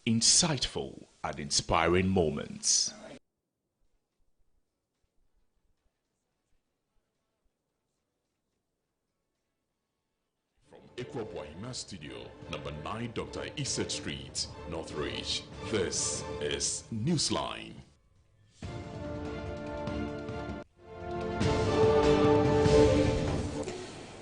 insightful and inspiring moments. Ikwa Bohima Studio, number 9 Dr. Iset Street, Northridge. This is Newsline.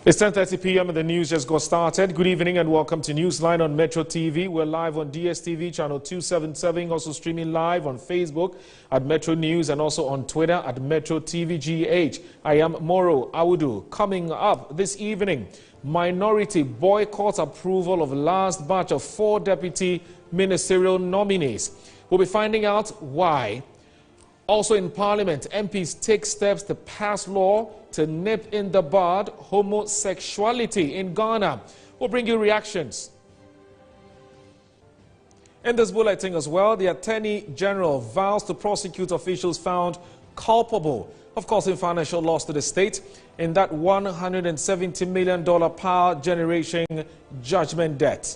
It's 10:30 p.m. and the news just got started. Good evening and welcome to Newsline on Metro TV. We're live on DSTV channel 277, also streaming live on Facebook at Metro News and also on Twitter at Metro TVGH. I am Moro Awudu. Coming up this evening, minority boycott approval of last batch of 4 deputy ministerial nominees. We'll be finding out why. Also in Parliament, MPs take steps to pass law to nip in the bud homosexuality in Ghana. We'll bring you reactions. In this bulletin as well, the Attorney General vows to prosecute officials found culpable of causing financial loss to the state in that $170 million power generation judgment debt.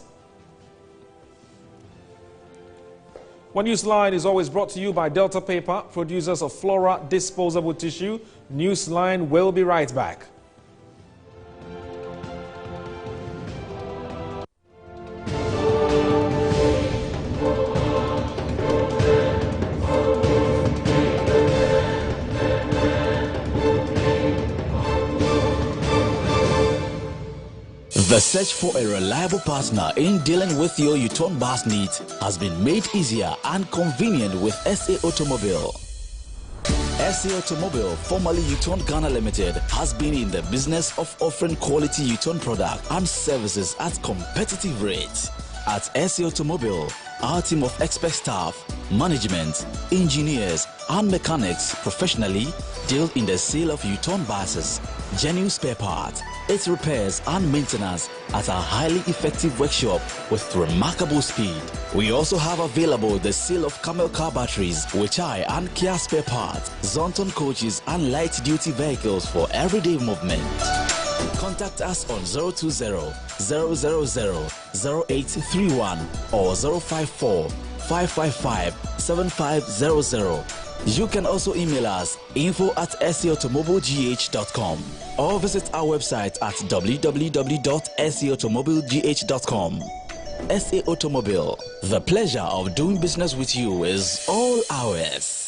One Newsline is always brought to you by Delta Paper, producers of Flora disposable tissue. Newsline will be right back. The search for a reliable partner in dealing with your U-turn bus needs has been made easier and convenient with SA Automobile. SA Automobile, formerly U-turn Ghana Limited, has been in the business of offering quality U-turn products and services at competitive rates. At SA Automobile, our team of expert staff, management, engineers, and mechanics professionally deal in the sale of U-turn buses, genuine spare parts, its repairs and maintenance at our highly effective workshop with remarkable speed. We also have available the sale of Camel car batteries, Weichai and Kia spare parts, Zonton coaches and light-duty vehicles for everyday movement. Contact us on 020-000-0831 or 054-555-7500. You can also email us info@saautomobilegh.com or visit our website at www.saautomobilegh.com. SA Automobile, the pleasure of doing business with you is all ours.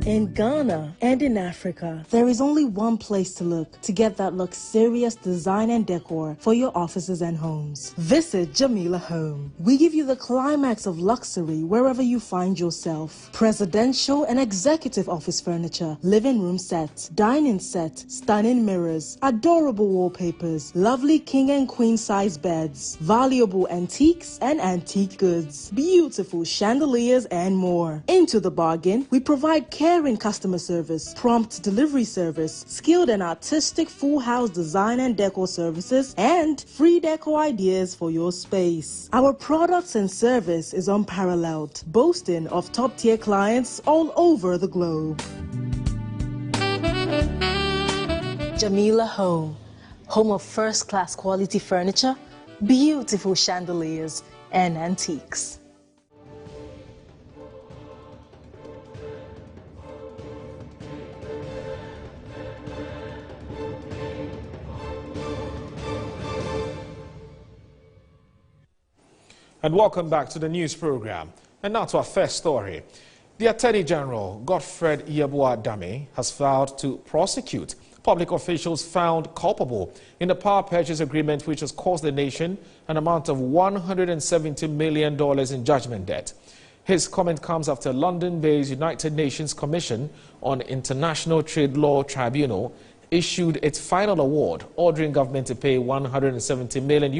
In Ghana and in Africa, there is only one place to look to get that luxurious design and decor for your offices and homes. Visit Jamila Home. We give you the climax of luxury wherever you find yourself. Presidential and executive office furniture, living room sets, dining set, stunning mirrors, adorable wallpapers, lovely king and queen size beds, valuable antiques and antique goods, beautiful chandeliers and more. Into the bargain, we provide caring customer service, prompt delivery service, skilled and artistic full house design and decor services, and free decor ideas for your space. Our products and service is unparalleled, boasting of top-tier clients all over the globe. Jamila Home, home of first-class quality furniture, beautiful chandeliers, and antiques. And welcome back to the news program. And now to our first story. The Attorney General, Godfred Yeboah-Dame, has vowed to prosecute public officials found culpable in the power purchase agreement which has cost the nation an amount of $170 million in judgment debt. His comment comes after London-based United Nations Commission on International Trade Law Tribunal issued its final award, ordering government to pay $170 million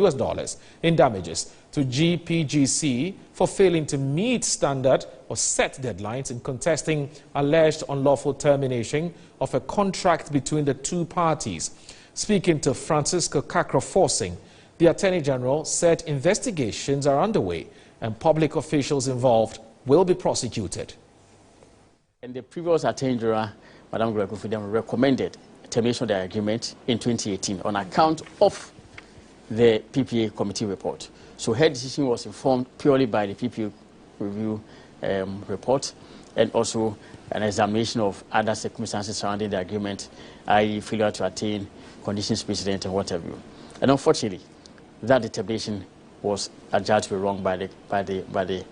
in damages to GPGC for failing to meet standard or set deadlines in contesting alleged unlawful termination of a contract between the two parties. Speaking to Francisco Kakra-Forsing, the Attorney General said investigations are underway and public officials involved will be prosecuted. And the previous Attorney General Madam Gloria Akufo-Addo recommended termination of the agreement in 2018 on account of the PPA committee report. So her decision was informed purely by the PPA review report and also an examination of other circumstances surrounding the agreement, i.e. failure to attain conditions precedent and what have you. And unfortunately, that determination was adjudged to be wrong by the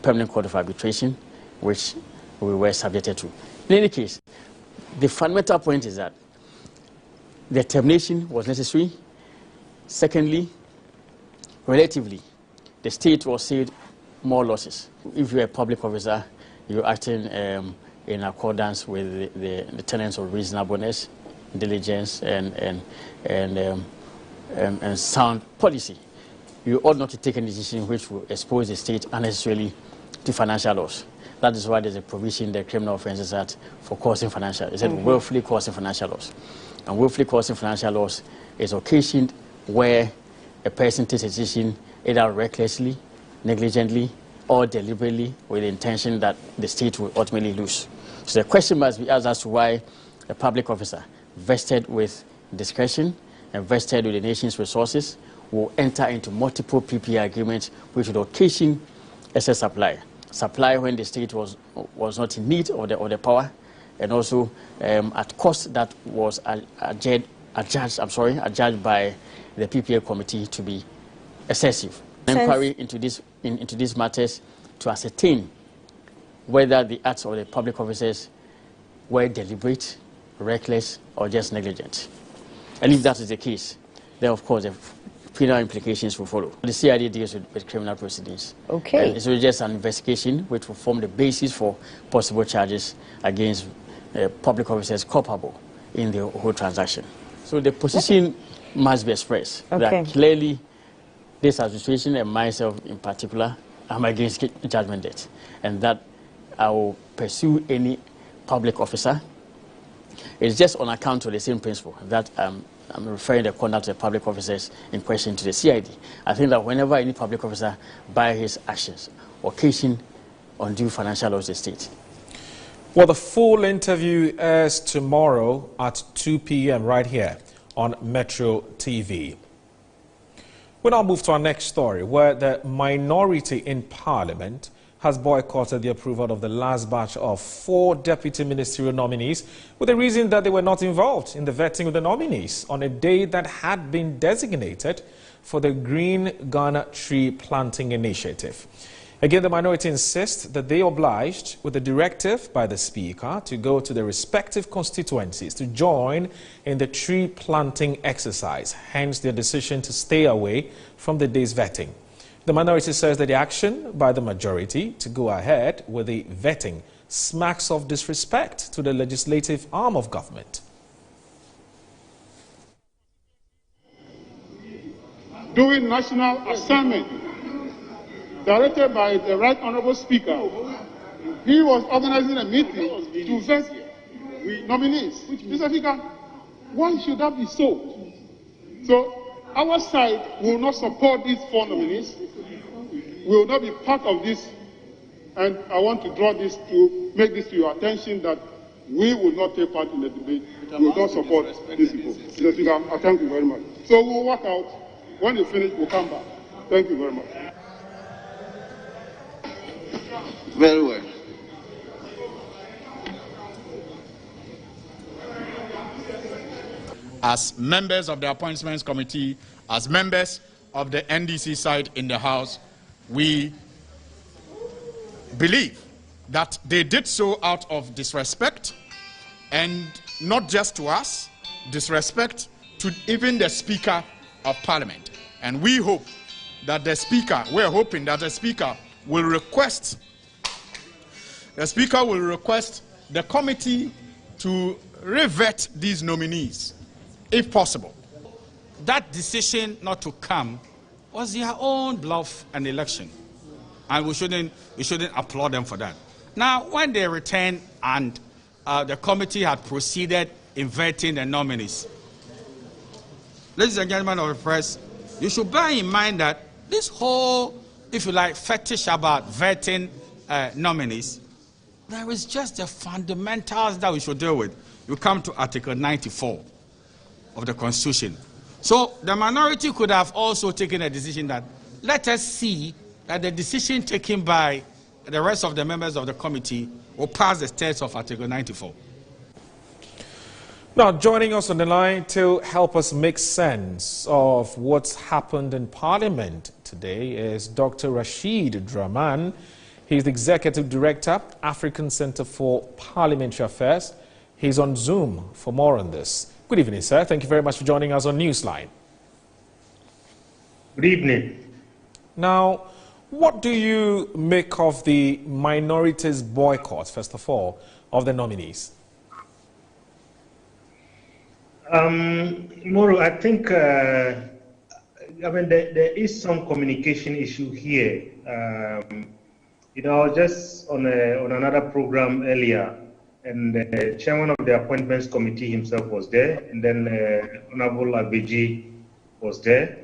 Permanent Court of Arbitration, which we were subjected to. In any case, the fundamental point is that the termination was necessary. Secondly, relatively, the state was saved more losses. If you're a public officer, you're acting in accordance with the tenets of reasonableness, diligence, and sound policy. You ought not to take any decision which will expose the state unnecessarily to financial loss. That is why there's a provision in the Criminal Offences Act for causing financial. It said willfully causing financial loss. And willfully causing financial loss is occasioned where a person takes a decision either recklessly, negligently, or deliberately with the intention that the state will ultimately lose. So the question must be asked as to why a public officer vested with discretion and vested with the nation's resources will enter into multiple PPA agreements which would occasion excess supply when the state was not in need of the power, and also at cost that was adjudged by the PPA committee to be excessive. Inquiry into these matters to ascertain whether the acts of the public officers were deliberate, reckless, or just negligent. And if that is the case, then of course the penal implications will follow. The CID deals with criminal proceedings. Okay. So it's just an investigation which will form the basis for possible charges against public officers culpable in the whole transaction. So the position must be expressed that clearly this administration and myself in particular, I'm against judgment debt, and that I will pursue any public officer. It's just on account of the same principle that I'm referring the conduct of the public officers in question to the CID. I think that whenever any public officer, by his actions, occasion undue financial loss to the state. Well, the full interview airs tomorrow at 2 p.m. right here on Metro TV. We now move to our next story, where the minority in Parliament has boycotted the approval of the last batch of 4 deputy ministerial nominees with the reason that they were not involved in the vetting of the nominees on a day that had been designated for the Green Ghana Tree Planting Initiative. Again, the minority insists that they obliged with a directive by the Speaker to go to their respective constituencies to join in the tree planting exercise, hence their decision to stay away from the day's vetting. The minority says that the action by the majority to go ahead with the vetting smacks of disrespect to the legislative arm of government. Doing national assignment directed by the Right Honourable Speaker, he was organizing a meeting to vet nominees. Mr. Speaker, why should that be so? So our side will not support these 4 nominees. We will not be part of this, and I want to draw this to make this to your attention that we will not take part in the debate. We will not support these people. Mr. Speaker, I thank you very much. So we'll work out. When you finish, we'll come back. Thank you very much. Very well. As members of the Appointments Committee, as members of the NDC side in the House, we believe that they did so out of disrespect, and not just to us, disrespect to even the Speaker of Parliament. And we hope that the Speaker, we're hoping that the Speaker will request the committee to revet these nominees, if possible. That decision not to come was their own bluff and election, and we shouldn't applaud them for that. Now, when they returned and the committee had proceeded in vetting the nominees, ladies and gentlemen of the press, you should bear in mind that this whole, if you like, fetish about vetting nominees there is just the fundamentals that we should deal with. You come to Article 94 of the Constitution. So the minority could have also taken a decision that let us see that the decision taken by the rest of the members of the committee will pass the test of Article 94. Now, joining us on the line to help us make sense of what's happened in Parliament today is Dr. Rashid Draman. He's the Executive Director, African Center for Parliamentary Affairs. He's on Zoom for more on this. Good evening, sir. Thank you very much for joining us on Newsline. Good evening. Now, what do you make of the minorities' boycott, first of all, of the nominees? Moro, I think, there is some communication issue here. Just on another program earlier, and the chairman of the appointments committee himself was there, and then Honorable Agbeji was there.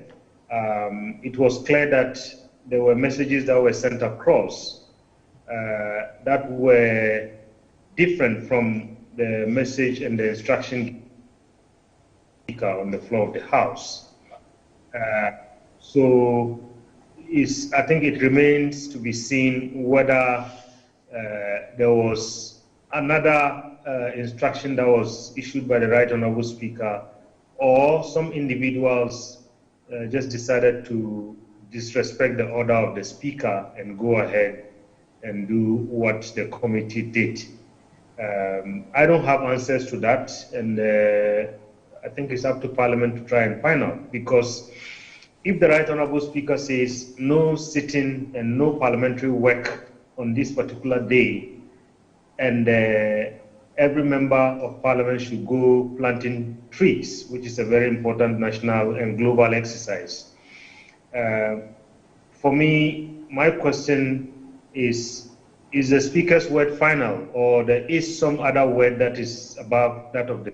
It was clear that there were messages that were sent across that were different from the message and the instruction on the floor of the House. So I think it remains to be seen whether there was another instruction that was issued by the Right Honourable Speaker, or some individuals just decided to disrespect the order of the Speaker and go ahead and do what the committee did. I don't have answers to that, and I think it's up to Parliament to try and find out, because if the Right Honourable Speaker says no sitting and no parliamentary work on this particular day, and every member of Parliament should go planting trees, which is a very important national and global exercise. For me, my question is the Speaker's word final, or there is some other word that is above that of the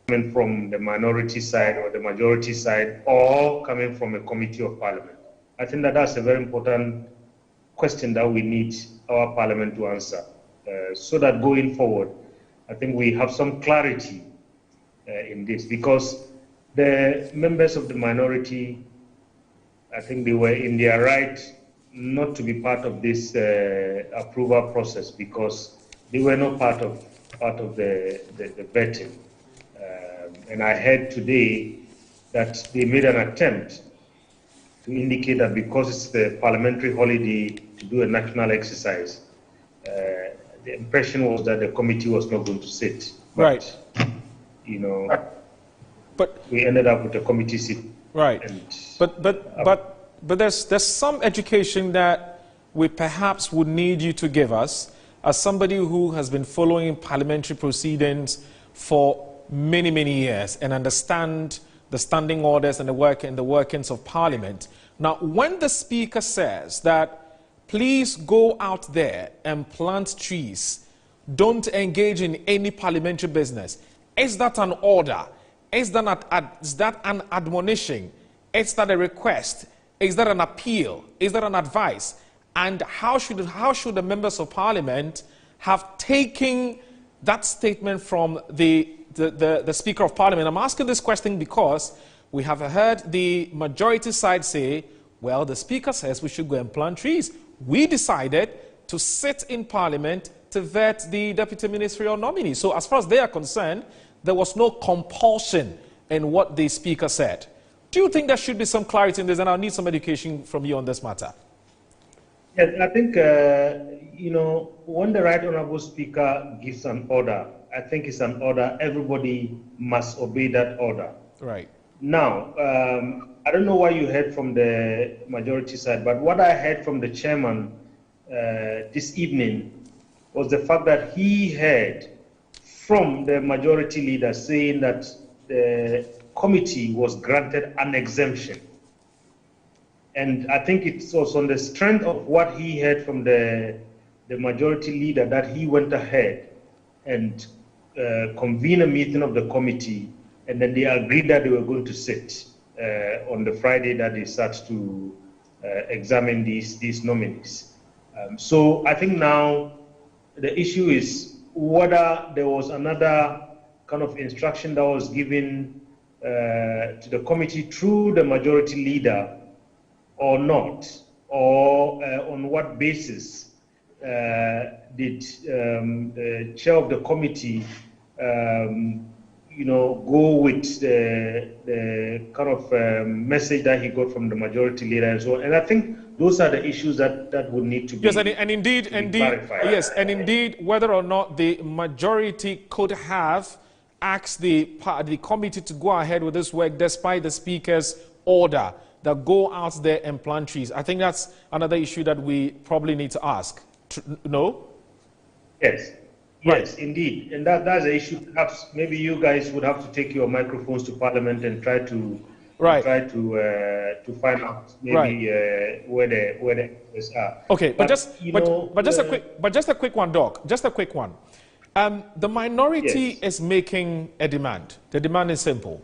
coming from the minority side or the majority side, or coming from a committee of Parliament? I think that's a very important question that we need our Parliament to answer, so that going forward, I think we have some clarity in this, because the members of the minority, I think they were in their right not to be part of this approval process, because they were not part of the vetting. And I heard today that they made an attempt to indicate that because it's the parliamentary holiday to do a national exercise, the impression was that the committee was not going to sit. Right. But we ended up with a committee seat. Right. But there's some education that we perhaps would need you to give us, as somebody who has been following parliamentary proceedings for many, many years and understand the standing orders and the workings of Parliament. Now, when the Speaker says that please go out there and plant trees, don't engage in any parliamentary business, is that an order? Is that an admonition? Is that a request? Is that an appeal? Is that an advice? And how should the members of Parliament have taken that statement from the Speaker of Parliament? I'm asking this question because we have heard the majority side say, well, the Speaker says we should go and plant trees. We decided to sit in Parliament to vet the deputy ministerial nominee. So as far as they are concerned, there was no compulsion in what the Speaker said. Do you think there should be some clarity in this? And I'll need some education from you on this matter. Yes, I think, when the Right Honourable Speaker gives an order, I think it's an order. Everybody must obey that order. Right. Now, I don't know what you heard from the majority side, but what I heard from the chairman this evening was the fact that he heard from the majority leader saying that the committee was granted an exemption. And I think it was on the strength of what he heard from the majority leader that he went ahead and convened a meeting of the committee, and then they agreed that they were going to sit on the Friday that they start to examine these nominees. So I think now the issue is whether there was another kind of instruction that was given to the committee through the majority leader or not, or on what basis did the chair of the committee go with the kind of message that he got from the majority leader and so on. And I think those are the issues that would need to be clarified. Yes, and indeed, whether or not the majority could have asked the committee to go ahead with this work despite the speaker's order that go out there and plant trees. I think that's another issue that we probably need to ask. No? Yes. Yes, indeed. And that's the issue. Perhaps maybe you guys would have to take your microphones to Parliament and try to find out maybe where the areas are. Okay, but just a quick one, Doc. Just a quick one. The minority is making a demand. The demand is simple.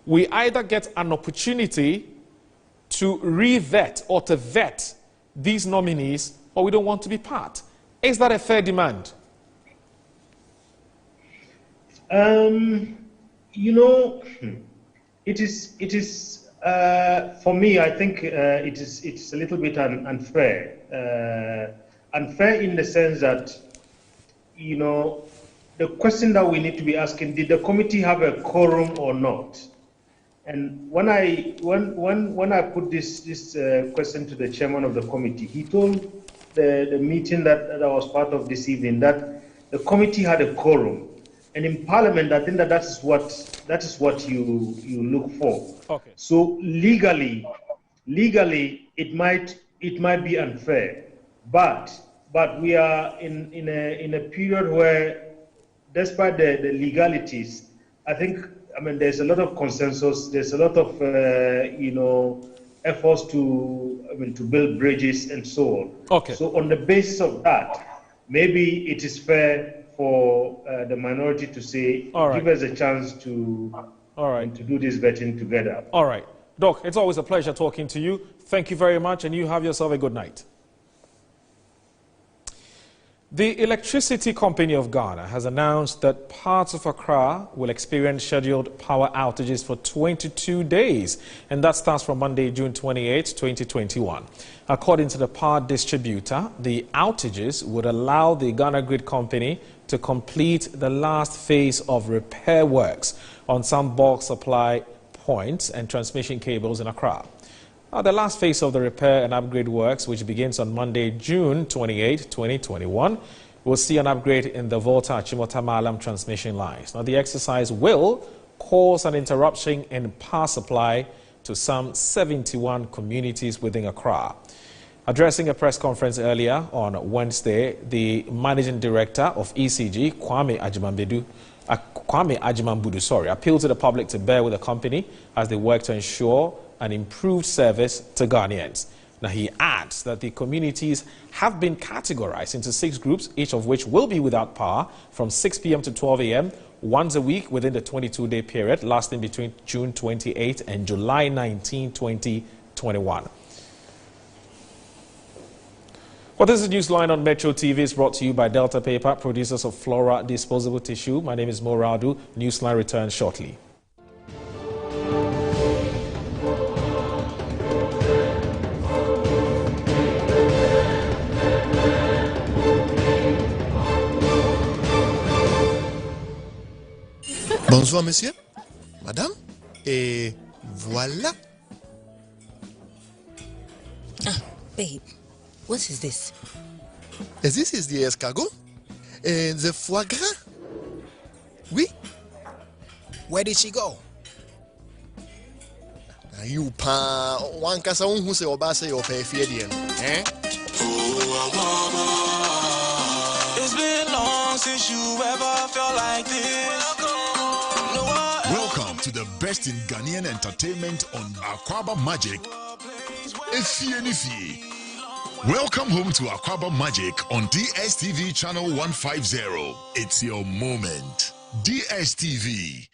We either get an opportunity to re-vet or to vet these nominees, or we don't want to be part. Is that a fair demand? It is for me, I think it's a little bit unfair. Unfair in the sense that, the question that we need to be asking, did the committee have a quorum or not? And when I put this question to the chairman of the committee, he told the meeting that I was part of this evening that the committee had a quorum. And in Parliament, I think that is what you look for. Okay. So legally, it might be unfair, but we are in a period where, despite the legalities, there's a lot of consensus. There's a lot of efforts to build bridges and so on. Okay. So on the basis of that, maybe it is fair for the minority to say, give us a chance to do this vetting together. All right. Doc, it's always a pleasure talking to you. Thank you very much, and you have yourself a good night. The Electricity Company of Ghana has announced that parts of Accra will experience scheduled power outages for 22 days, and that starts from Monday, June 28, 2021. According to the power distributor, the outages would allow the Ghana Grid Company to complete the last phase of repair works on some bulk supply points and transmission cables in Accra. The last phase of the repair and upgrade works, which begins on Monday, June 28, 2021, will see an upgrade in the Volta Achimota Malam transmission lines. Now, the exercise will cause an interruption in power supply to some 71 communities within Accra. Addressing a press conference earlier on Wednesday, the managing director of ECG, Kwame Ajimambudu, appealed to the public to bear with the company as they work to ensure an improved service to Ghanaians. Now, he adds that the communities have been categorized into 6 groups, each of which will be without power from 6 p.m. to 12 a.m. once a week within the 22-day period lasting between June 28 and July 19, 2021. Well, this is Newsline on Metro TV. It's brought to you by Delta Paper, producers of Flora Disposable Tissue. My name is Moradu. Newsline returns shortly. Bonsoir, monsieur. Madame. Et voilà. Babe, what is this? This is the escargot. And the foie gras. Oui. Where did she go? You pa one kasa who say obase your pay fiedian. Eh? It's been long since you ever felt like this. Welcome to the best in Ghanaian entertainment on Akwaba Magic. Welcome home to Akwaba Magic on DSTV channel 150. It's your moment. DSTV.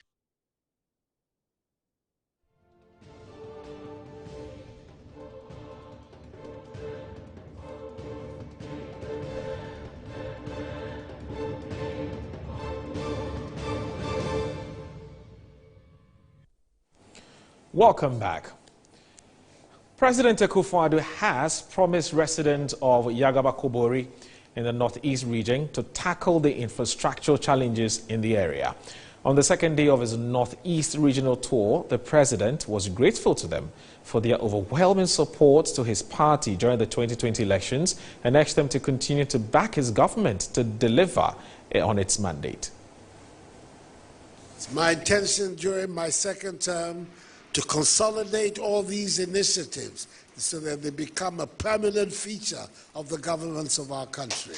Welcome back. President Akufo-Addo has promised residents of Yagaba Kobori in the northeast region to tackle the infrastructural challenges in the area. On the second day of his northeast regional tour, the president was grateful to them for their overwhelming support to his party during the 2020 elections and urged them to continue to back his government to deliver on its mandate. It's my intention during my second term to consolidate all these initiatives so that they become a permanent feature of the governance of our country.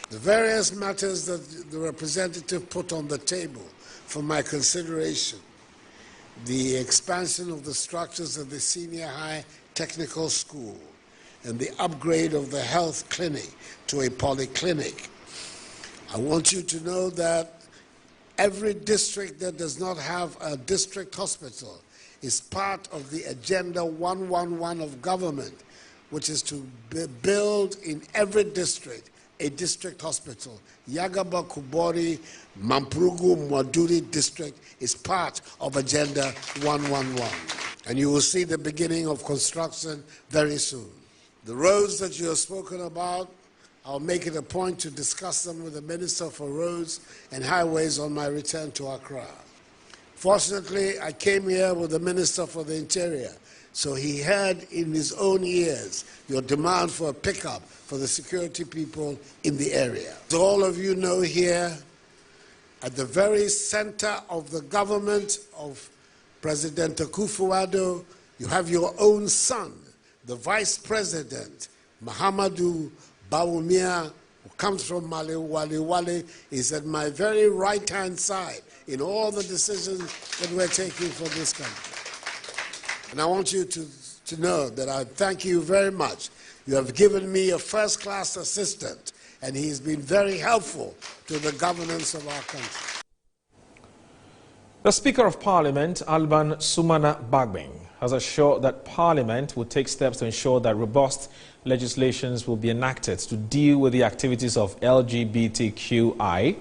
The various matters that the representative put on the table for my consideration, the expansion of the structures of the senior high technical school and the upgrade of the health clinic to a polyclinic. I want you to know that every district that does not have a district hospital is part of the Agenda 111 of government, which is to build in every district a district hospital. Yagaba, Kobori, Mamprugu, Mwaduri district is part of Agenda 111. And you will see the beginning of construction very soon. The roads that you have spoken about, I'll make it a point to discuss them with the Minister for Roads and Highways on my return to Accra. Fortunately, I came here with the Minister for the Interior, so he heard in his own ears your demand for a pickup for the security people in the area. So all of you know here, at the very center of the government of President Akufo-Addo, you have your own son, the Vice President, Mahamadou Bawumia, who comes from Mali Wale, is at my very right-hand side in all the decisions that we're taking for this country. And I want you to know that I thank you very much. You have given me a first-class assistant, and he's been very helpful to the governance of our country. The Speaker of Parliament, Alban Sumana Bagbing, has assured that Parliament will take steps to ensure that robust legislations will be enacted to deal with the activities of LGBTQI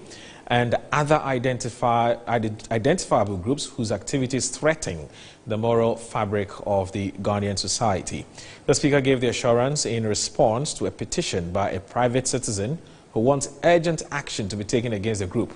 and other identifiable groups whose activities threaten the moral fabric of the Ghanaian society. The Speaker gave the assurance in response to a petition by a private citizen who wants urgent action to be taken against the group.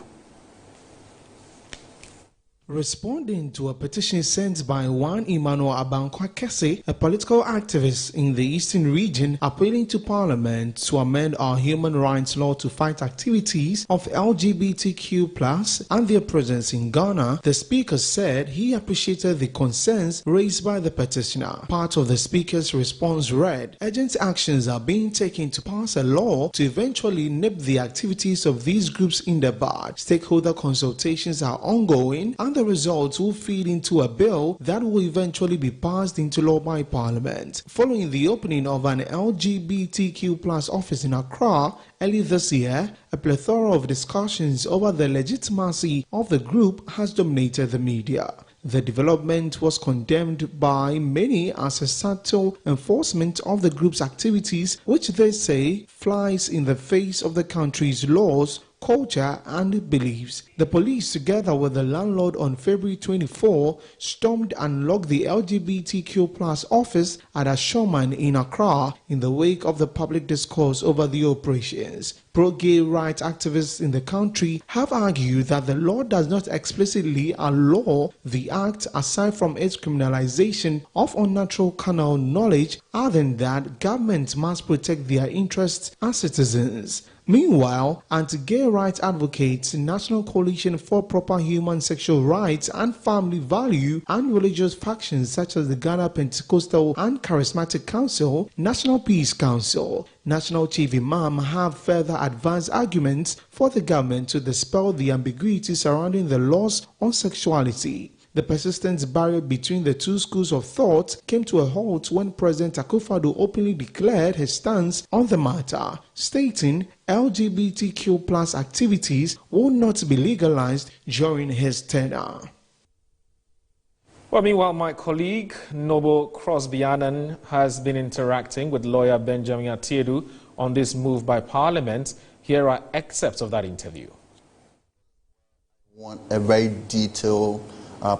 Responding to a petition sent by one Emmanuel Abankwakese, a political activist in the eastern region, appealing to Parliament to amend our human rights law to fight activities of LGBTQ+ and their presence in Ghana, the Speaker said he appreciated the concerns raised by the petitioner. Part of the Speaker's response read, "Urgent actions are being taken to pass a law to eventually nip the activities of these groups in the bud. Stakeholder consultations are ongoing and the results will feed into a bill that will eventually be passed into law by Parliament." Following the opening of an LGBTQ+ office in Accra early this year, a plethora of discussions over the legitimacy of the group has dominated the media. The development was condemned by many as a subtle enforcement of the group's activities, which they say flies in the face of the country's laws, culture and beliefs. The police, together with the landlord on February 24, stormed and locked the LGBTQ+ office at Ashoman in Accra in the wake of the public discourse over the operations. Pro-gay rights activists in the country have argued that the law does not explicitly outlaw the act aside from its criminalization of unnatural carnal knowledge, other than that government must protect their interests as citizens. Meanwhile, anti-gay rights advocates, National Coalition for Proper Human Sexual Rights and Family Value, and religious factions such as the Ghana Pentecostal and Charismatic Council, National Peace Council, National Chief Imam have further advanced arguments for the government to dispel the ambiguity surrounding the laws on sexuality. The persistent barrier between the two schools of thought came to a halt when President Akufo-Addo openly declared his stance on the matter, stating LGBTQ+ activities will not be legalized during his tenure. Well, meanwhile, my colleague Noble Crosby-Annan has been interacting with lawyer Benjamin Atiedu on this move by Parliament. Here are excerpts of that interview. I want a very detailed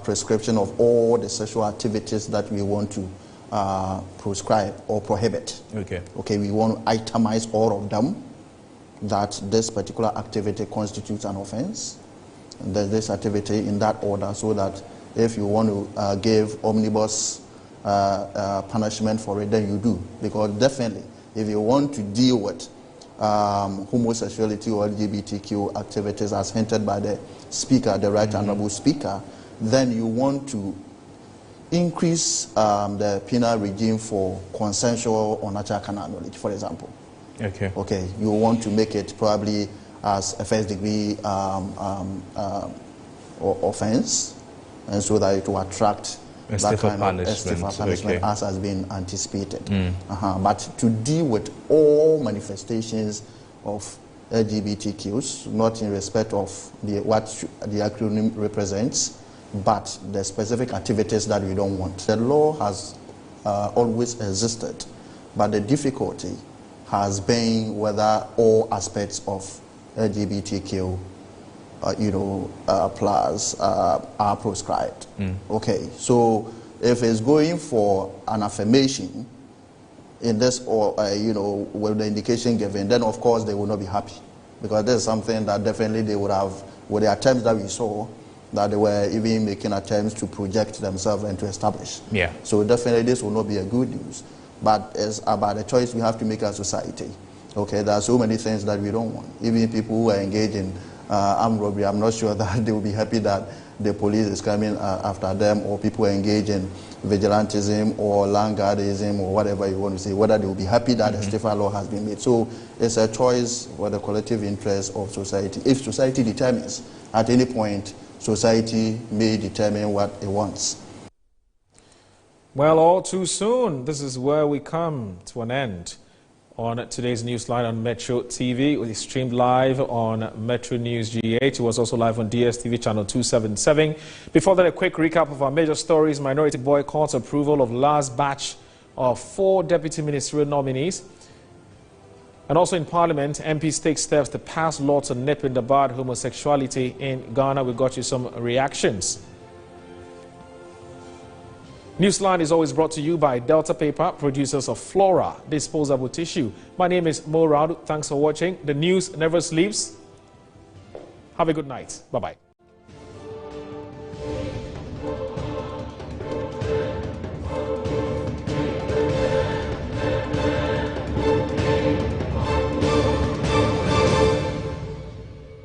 prescription of all the sexual activities that we want to prescribe or prohibit. Okay, we want to itemize all of them, that this particular activity constitutes an offense, and there's this activity in that order, so that if you want to give omnibus punishment for it, then you do. Because definitely, if you want to deal with homosexuality or LGBTQ activities as hinted by the speaker, the Right Honorable Speaker, then you want to increase the penal regime for consensual or natural carnal knowledge, for example. Okay, you want to make it probably as a first degree offense, and so that it will attract that kind of stiffer punishment as has been anticipated. But to deal with all manifestations of LGBTQs, not in respect of what the acronym represents, but the specific activities that we don't want. The law has always existed, but the difficulty has been whether all aspects of LGBTQ plus are prescribed. Okay, so if it's going for an affirmation in this, or with the indication given, then of course they will not be happy, because there's something that definitely they would have, with the attempts that we saw, that they were even making attempts to project themselves and to establish. So definitely this will not be a good news. But it's about the choice we have to make as society. Okay, there are so many things that we don't want. Even people who are engaged in armed robbery, I'm not sure that they will be happy that the police is coming after them, or people who are engaged in vigilantism or land guardism or whatever you want to say, whether they will be happy that a stiffer law has been made. So it's a choice for the collective interest of society. If society determines, at any point, society may determine what it wants. Well, all too soon, this is where we come to an end on today's Newsline on Metro TV. We streamed live on Metro News G8. It was also live on DSTV channel 277. Before that, a quick recap of our major stories. Minority boycotts approval of last batch of 4 deputy ministerial nominees. And also in Parliament, MPs take steps to pass law to nip in the bud homosexuality in Ghana. We got you some reactions. Newsline is always brought to you by Delta Paper, producers of Flora disposable tissue. My name is Mo Raudu. Thanks for watching. The news never sleeps. Have a good night. Bye-bye.